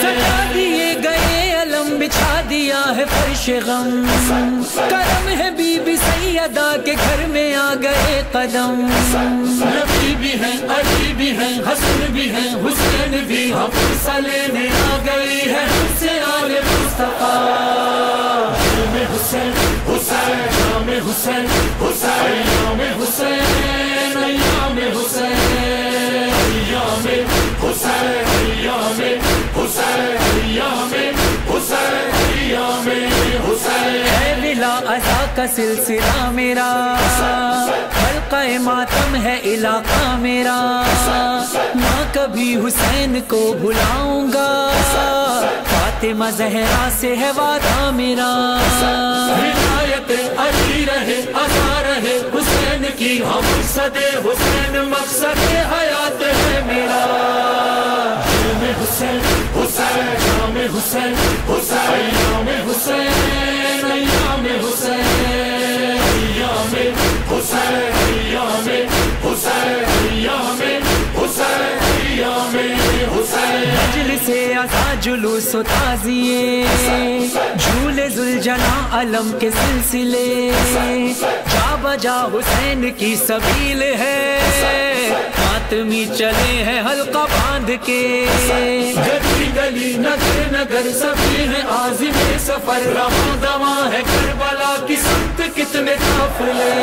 سجا دیے گئے علم بچھا دیا ہے فرش غم، کرم ہے بی بی سیدہ کے گھر میں آ گئے قدم، نبی بھی ہیں علی بھی ہیں حسن بھی ہیں حسین بھی، ہم لینے آ گئی ہے سے آل مصطفیٰ، حسین حسین نام حسین حسین ایام حسین ایام حسین ایام حسین ایام حسین ایام حسین ایام حسین، ہے بلا عزا کا سلسلہ میرا، حلقہ ماتم ہے علاقہ میرا، نہ کبھی حسین کو بھلاؤں گا، فاطمہ زہرا سے ہے وعدہ میرا، ہدایت علی رہے عطا رہے حسین کی، ہم مقصد حسین مقصد حیات ہے میرا، حسین حسین نام حسین حسین ایام حسین ایام حسین ایام حسین ایام حسین ایام حسین ایام حسین، مجلس عزا جلوس و تعزیے، جھولے ذوالجلاں علم کے سلسلے، جا بجا حسین کی سبیل ہے، ماتمی چلے ہیں حلقہ باندھ کے، گلی گلی نگر نگر سبھی ہیں عازم سفر، رواں دواں ہے کربلا کی سمت کتنے قافلے،